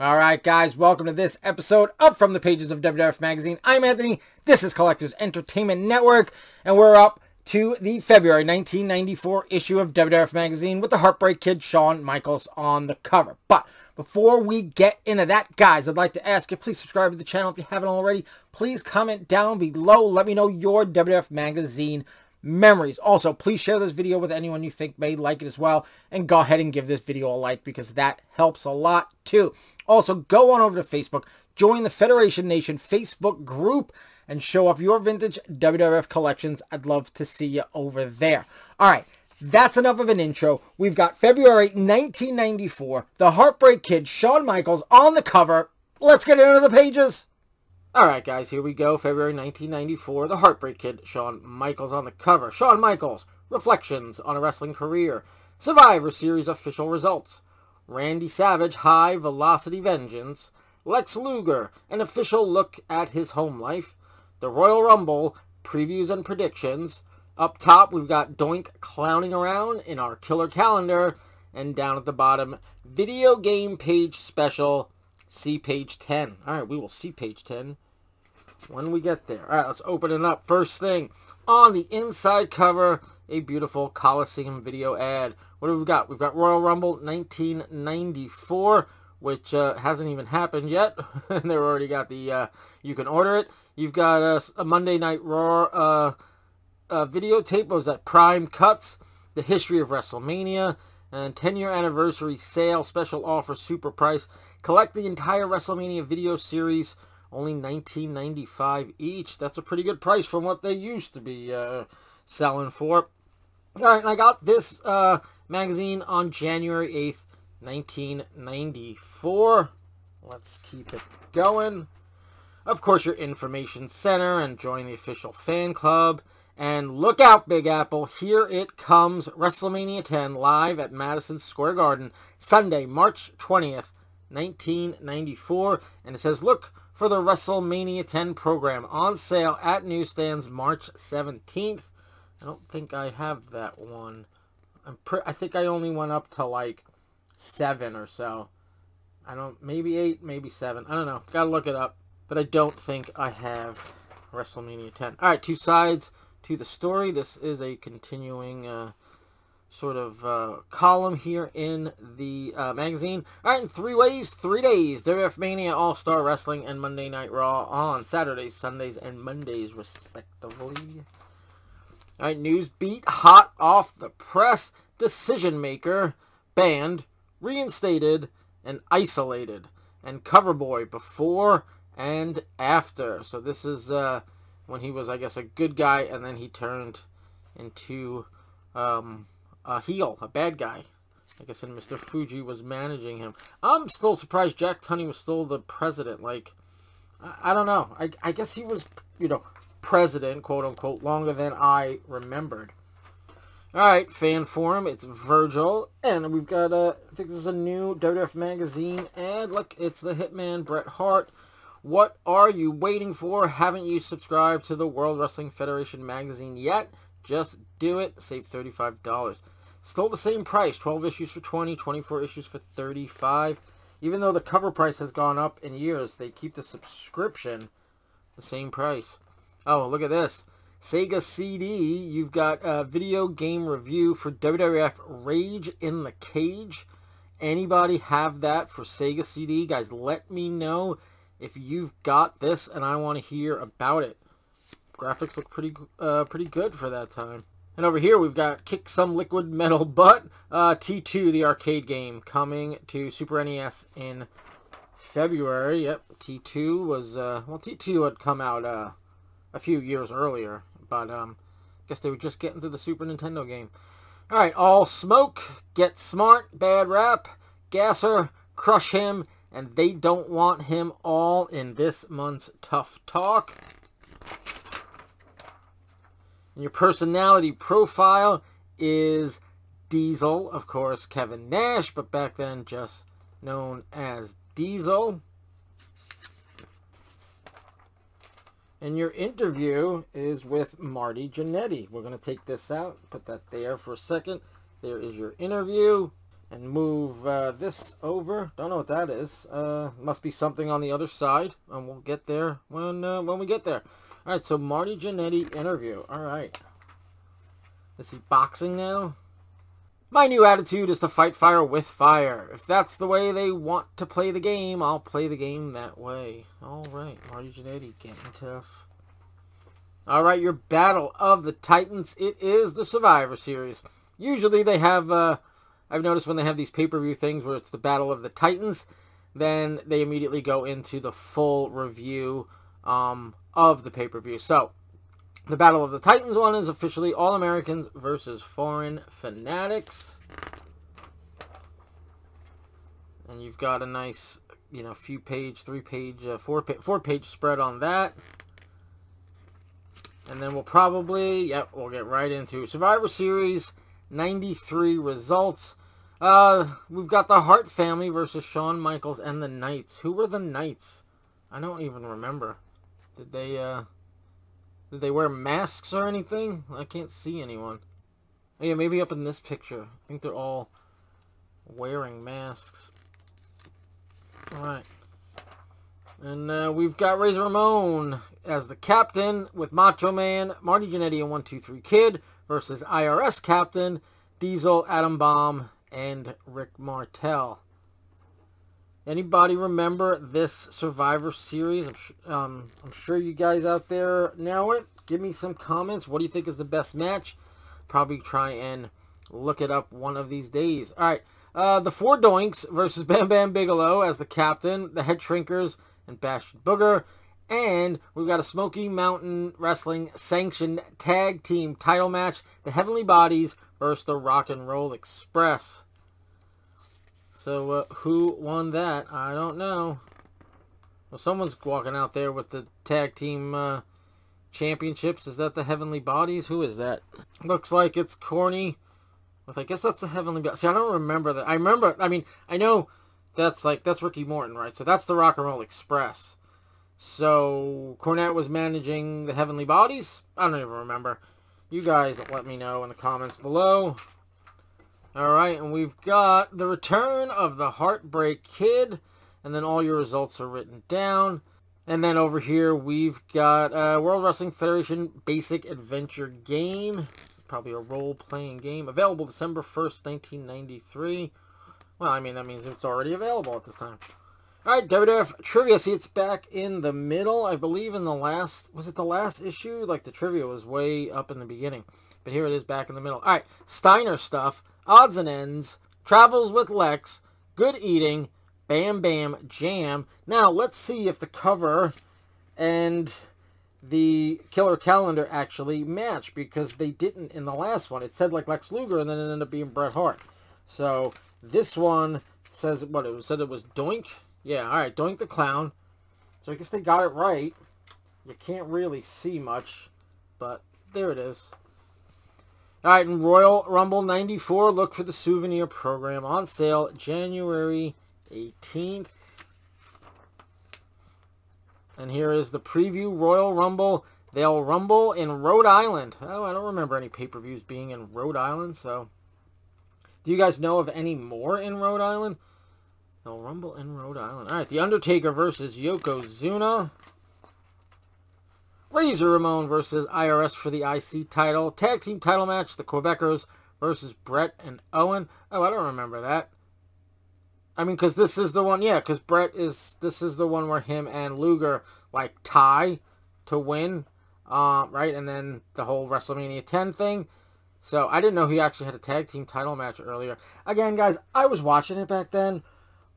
Alright guys, welcome to this episode of From the Pages of WWF Magazine. I'm Anthony, this is Collectors Entertainment Network, and we're up to the February 1994 issue of WWF Magazine with the Heartbreak Kid Shawn Michaels on the cover. But before we get into that, guys, I'd like to ask you, please subscribe to the channel if you haven't already. Please comment down below, let me know your WWF Magazine memories. Also, please share this video with anyone you think may like it as well, and go ahead and give this video a like because that helps a lot too. Also, go on over to Facebook, join the Federation Nation Facebook group, and show off your vintage WWF collections. I'd love to see you over there. Alright, that's enough of an intro. We've got February 1994, the Heartbreak Kid Shawn Michaels on the cover. Let's get into the pages. Alright guys, here we go. February 1994, the Heartbreak Kid Shawn Michaels on the cover. Shawn Michaels, Reflections on a Wrestling Career, Survivor Series Official Results, Randy Savage, High Velocity Vengeance, Lex Luger, an official look at his home life, the Royal Rumble, previews and predictions. Up top, we've got Doink clowning around in our killer calendar, and down at the bottom, video game page special. See page 10. Alright, we will see page 10 when we get there. Alright, let's open it up. First thing, on the inside cover, a beautiful Coliseum video ad. What do we got? We've got Royal Rumble 1994, which hasn't even happened yet. They've already got the, you can order it. You've got a Monday Night Raw videotape. What was that? Prime Cuts, the history of WrestleMania, and 10-year anniversary sale, special offer, super price. Collect the entire WrestleMania video series, only $19.95 each. That's a pretty good price from what they used to be selling for. Alright, and I got this magazine on January 8th, 1994. Let's keep it going. Of course, your information center, and join the official fan club. And look out, Big Apple, here it comes. WrestleMania 10 live at Madison Square Garden, Sunday, March 20th. 1994, and it says, look for the WrestleMania 10 program on sale at newsstands March 17th. I don't think I have that one. I think I only went up to like 7 or so. Maybe 8, maybe 7. I don't know. Gotta look it up. But I don't think I have WrestleMania 10. Alright, two sides to the story. This is a continuing sort of column here in the magazine. Alright, in 3 ways, 3 days. WWF Mania, All-Star Wrestling, and Monday Night Raw on Saturdays, Sundays, and Mondays, respectively. Alright, news beat, hot off the press. Decision Maker, banned, reinstated, and isolated. And Coverboy, before and after. So this is when he was, I guess, a good guy, and then he turned into a heel, a bad guy. I guess, and Mr. Fuji was managing him. I'm still surprised Jack Tunney was still the president. Like, I don't know. I guess he was, you know, president, quote unquote, longer than I remembered. Alright, fan forum. It's Virgil. And we've got, I think this is a new WWF Magazine ad. Look, it's the Hitman, Bret Hart. What are you waiting for? Haven't you subscribed to the World Wrestling Federation Magazine yet? Just do it. Save $35. Still the same price. 12 issues for $20, 24 issues for $35. Even though the cover price has gone up in years, they keep the subscription the same price. Oh, look at this. Sega CD. You've got a video game review for WWF Rage in the Cage. Anybody have that for Sega CD? Guys, let me know if you've got this, and I want to hear about it. Graphics look pretty good for that time. And over here we've got Kick Some Liquid Metal Butt, T2, the arcade game, coming to Super NES in February. Yep, T2 was, well, T2 had come out a few years earlier, but I guess they were just getting to the Super Nintendo game. Alright, All Smoke, Get Smart, Bad Rap, Gasser, Crush Him, and They Don't Want Him, all in this month's Tough Talk. And your personality profile is Diesel, of course, Kevin Nash, but back then just known as Diesel. And your interview is with Marty Jannetty. We're going to take this out, put that there for a second. There is your interview. and move this over. Don't know what that is. Must be something on the other side, and we'll get there when we get there. All right, so Marty Jannetty interview. All right. Is he boxing now? My new attitude is to fight fire with fire. If that's the way they want to play the game, I'll play the game that way. All right, Marty Jannetty getting tough. All right, your Battle of the Titans. It is the Survivor Series. Usually they have, I've noticed when they have these pay-per-view things where it's the Battle of the Titans, then they immediately go into the full review of the pay-per-view. So, the Battle of the Titans one is officially All-Americans versus Foreign Fanatics. And you've got a nice, few-page, three-page, four-page spread on that. And then we'll probably, we'll get right into Survivor Series 93 results. We've got the Hart family versus Shawn Michaels and the Knights. Who were the Knights? I don't even remember. Did they wear masks or anything? I can't see anyone. Oh, yeah, maybe up in this picture. I think they're all wearing masks. Alright. And we've got Razor Ramon as the captain with Macho Man, Marty Jannetty, and 1-2-3 Kid versus IRS captain, Diesel, Adam Bomb, and Rick Martel. Anybody remember this Survivor Series? I'm sure you guys out there know it. Give me some comments. What do you think is the best match? Probably try and look it up one of these days. All right. The Four Doinks versus Bam Bam Bigelow as the captain, the Head Shrinkers, and Bastion Booger. And we've got a Smoky Mountain Wrestling sanctioned tag team title match, the Heavenly Bodies versus the Rock and Roll Express. So, who won that? I don't know. Well, someone's walking out there with the tag team championships. Is that the Heavenly Bodies? Who is that? Looks like it's Corny. I guess that's the Heavenly Bodies. See, I don't remember that. I know that's Ricky Morton, right? So that's the Rock and Roll Express. So, Cornette was managing the Heavenly Bodies? I don't even remember. You guys let me know in the comments below. Alright, and we've got the return of the Heartbreak Kid. And then all your results are written down. And then over here, we've got World Wrestling Federation Basic Adventure Game. Probably a role-playing game. Available December 1st, 1993. Well, that means it's already available at this time. Alright, WWF Trivia. See, it's back in the middle. I believe in the last... Was it the last issue? Like, the trivia was way up in the beginning. But here it is back in the middle. Alright, Steiner Stuff. Odds and Ends, Travels with Lex, Good Eating, Bam Bam Jam. Now, let's see if the cover and the Killer Calendar actually match, because they didn't in the last one. It said like Lex Luger, and then it ended up being Bret Hart. So, this one says, what, it said it was Doink? Yeah, alright, Doink the Clown. So, I guess they got it right. You can't really see much, but there it is. Alright, in Royal Rumble 94, look for the souvenir program on sale January 18th. And here is the preview Royal Rumble. They'll rumble in Rhode Island. Oh, I don't remember any pay-per-views being in Rhode Island, so... Do you guys know of any more in Rhode Island? They'll rumble in Rhode Island. Alright, The Undertaker versus Yokozuna. Razor Ramon versus IRS for the IC title. Tag team title match, the Quebecers versus Bret and Owen. Oh, I don't remember that. Because this is the one, because this is the one where him and Luger, tie to win, right? And then the whole WrestleMania 10 thing. So, I didn't know he actually had a tag team title match earlier. Again, guys, I was watching it back then,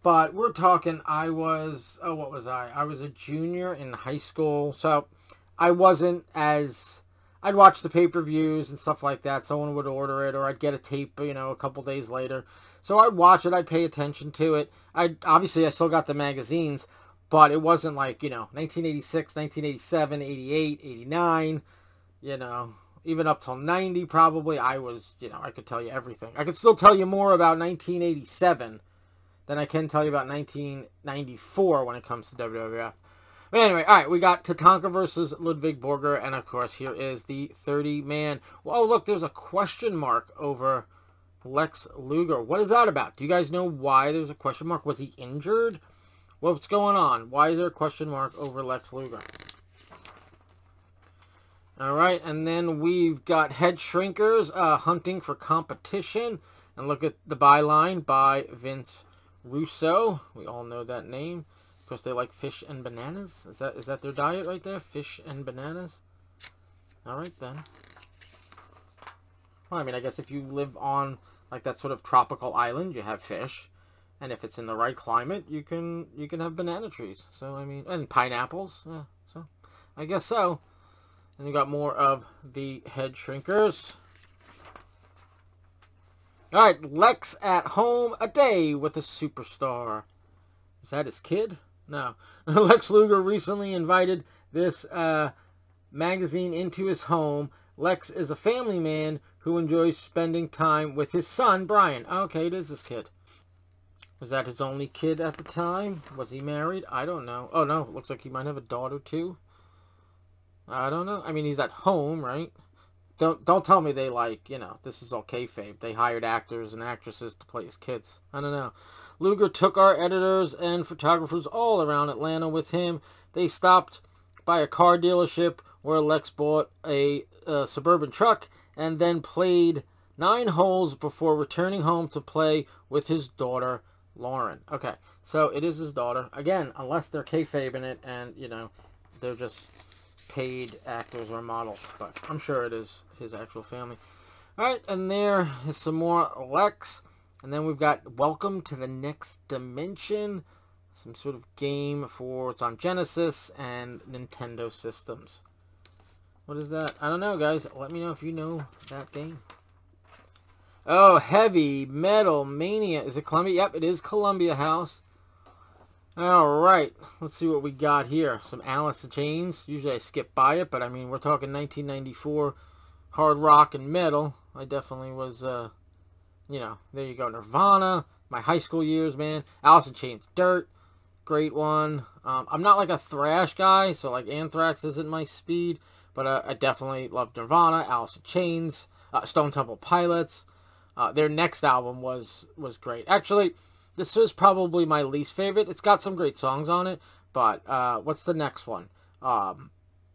but we're talking, what was I? I was a junior in high school, so... I wasn't as... I'd watch the pay-per-views and stuff like that. Someone would order it, or I'd get a tape, a couple days later. So I'd watch it. I'd pay attention to it. Obviously, I still got the magazines, but it wasn't 1986, 1987, 88, 89, even up till 90 probably. I was, I could tell you everything. I could still tell you more about 1987 than I can tell you about 1994 when it comes to WWF. But anyway, all right, we got Tatanka versus Ludwig Borger, and of course, here is the 30-man. Oh, look, there's a question mark over Lex Luger. What is that about? Do you guys know why there's a question mark? Was he injured? What's going on? Why is there a question mark over Lex Luger? Alright, and then we've got Head Shrinkers hunting for competition. And look at the byline by Vince Russo. We all know that name. Of course, they like fish and bananas. Is that their diet right there? Fish and bananas? Alright then. Well, I mean, I guess if you live on like that sort of tropical island, you have fish. And if it's in the right climate, you can have banana trees. So, I mean, and pineapples. Yeah, so, I guess so. And you got more of the Head Shrinkers. Alright, Lex at home, a day with a superstar. Is that his kid? No. Lex Luger recently invited this magazine into his home. Lex is a family man who enjoys spending time with his son, Brian. Okay, it is his kid. Was that his only kid at the time? Was he married? I don't know. Oh, no. Looks like he might have a daughter, too. I don't know. I mean, he's at home, right? Don't tell me they, like, you know, this is all kayfabe. They hired actors and actresses to play his kids. I don't know. Luger took our editors and photographers all around Atlanta with him. They stopped by a car dealership where Lex bought a suburban truck and then played 9 holes before returning home to play with his daughter, Lauren. Okay, so it is his daughter. Again, unless they're kayfabing it and, you know, they're just paid actors or models, but I'm sure it is his actual family. Alright, and there is some more Lex, and then we've got Welcome to the Next Dimension, some sort of game for, it's on Genesis and Nintendo systems. What is that? I don't know, guys. Let me know if you know that game. Oh, Heavy Metal Mania. Is it Columbia? Yep, it is Columbia House. Alright, let's see what we got here. Some Alice in Chains. Usually I skip by it, but I mean, we're talking 1994 hard rock and metal. I definitely was, you know, there you go. Nirvana, my high school years, man. Alice in Chains, Dirt, great one. I'm not like a thrash guy, so like Anthrax isn't my speed, but I definitely loved Nirvana, Alice in Chains, Stone Temple Pilots. Their next album was great. Actually, this is probably my least favorite. It's got some great songs on it, but what's the next one?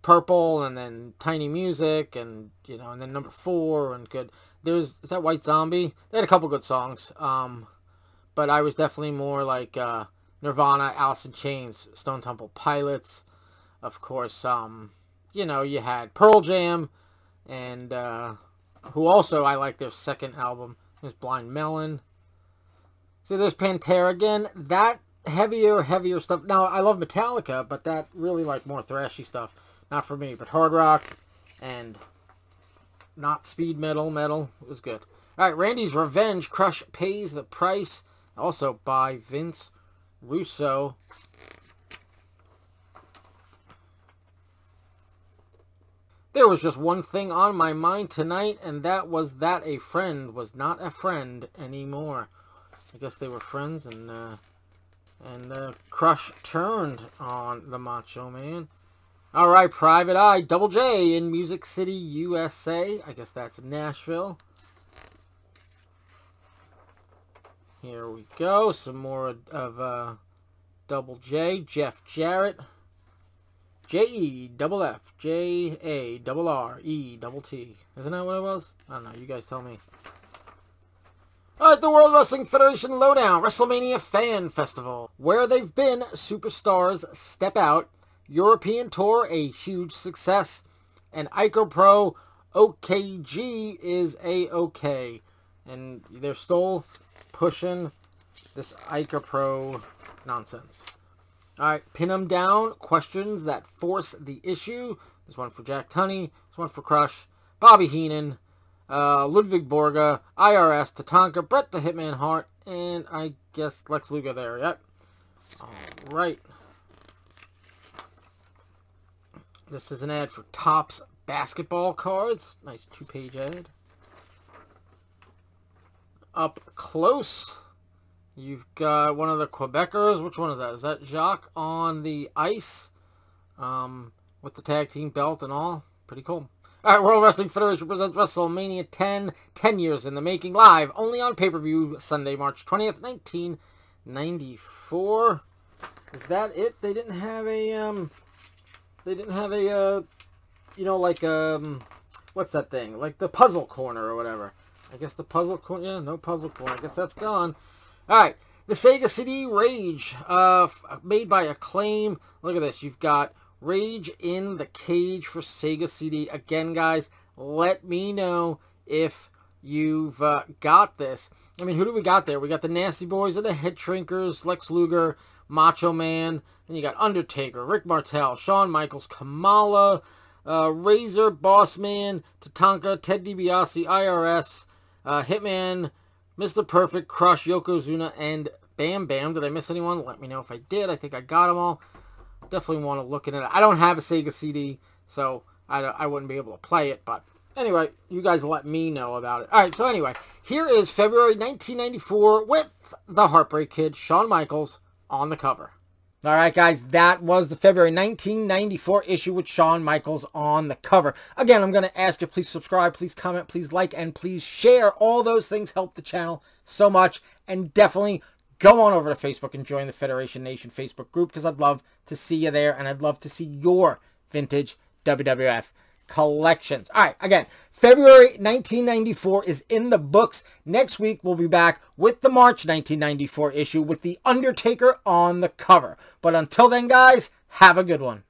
Purple, and then Tiny Music, and you know, and then number 4, and good. Is that White Zombie? They had a couple good songs, but I was definitely more like Nirvana, Alice in Chains, Stone Temple Pilots. Of course, you know, you had Pearl Jam, and who also I like their second album. There's Blind Melon. See, there's Pantera again. That heavier stuff. Now, I love Metallica, but that really like more thrashy stuff. Not for me, but hard rock and not speed metal was good. Alright, Randy's Revenge. Crush Pays the Price. Also by Vince Russo. There was just one thing on my mind tonight, and that was that a friend was not a friend anymore. I guess they were friends, and Crush turned on the Macho Man. Alright, Private Eye, Double J in Music City, USA. I guess that's Nashville. Here we go. Some more of Double J. Jeff Jarrett. J-E-F-F, J-A-R-R-E-T-T. Isn't that what it was? I don't know. You guys tell me. Alright, the World Wrestling Federation Lowdown, WrestleMania Fan Festival. Where they've been, superstars step out. European Tour, a huge success. And Ico Pro OKG is A-OK. And they're still pushing this Ico Pro nonsense. Alright, Pin 'em Down, questions that force the issue. There's one for Jack Tunney. There's one for Crush. Bobby Heenan. Ludwig Borga, IRS, Tatanka, Bret the Hitman Hart, and I guess Lex Luger there, yep. Alright. This is an ad for Topps basketball cards. Nice 2-page ad. Up close, you've got one of the Quebecers. Which one is that? Is that Jacques on the ice? With the tag team belt and all. Pretty cool. All right, World Wrestling Federation presents WrestleMania 10, 10 years in the making, live, only on pay-per-view, Sunday, March 20th, 1994. Is that it? They didn't have a, you know, like, what's that thing? Like the puzzle corner or whatever. I guess the puzzle corner, yeah, no puzzle corner. I guess that's gone. All right, the Sega CD Rage, made by Acclaim. Look at this. You've got Rage in the Cage for Sega CD. Again, guys, let me know if you've got this. I mean, who do we got there? We got the Nasty Boys and the Head Shrinkers, Lex Luger, Macho Man. Then you got Undertaker, Rick Martel, Shawn Michaels, Kamala, Razor, Bossman, Tatanka, Ted DiBiase, IRS, Hitman, Mr. Perfect, Crush, Yokozuna, and Bam Bam. Did I miss anyone? Let me know if I did. I think I got them all. Definitely want to look at it. I don't have a Sega CD, so I wouldn't be able to play it. But anyway, you guys let me know about it. All right, so anyway, here is February 1994 with the Heartbreak Kid, Shawn Michaels, on the cover. All right, guys, that was the February 1994 issue with Shawn Michaels on the cover. Again, I'm going to ask you, please subscribe, please comment, please like, and please share. All those things help the channel so much. And definitely go on over to Facebook and join the Federation Nation Facebook group, because I'd love to see you there, and I'd love to see your vintage WWF collections. All right, again, February 1994 is in the books. Next week, we'll be back with the March 1994 issue with The Undertaker on the cover. But until then, guys, have a good one.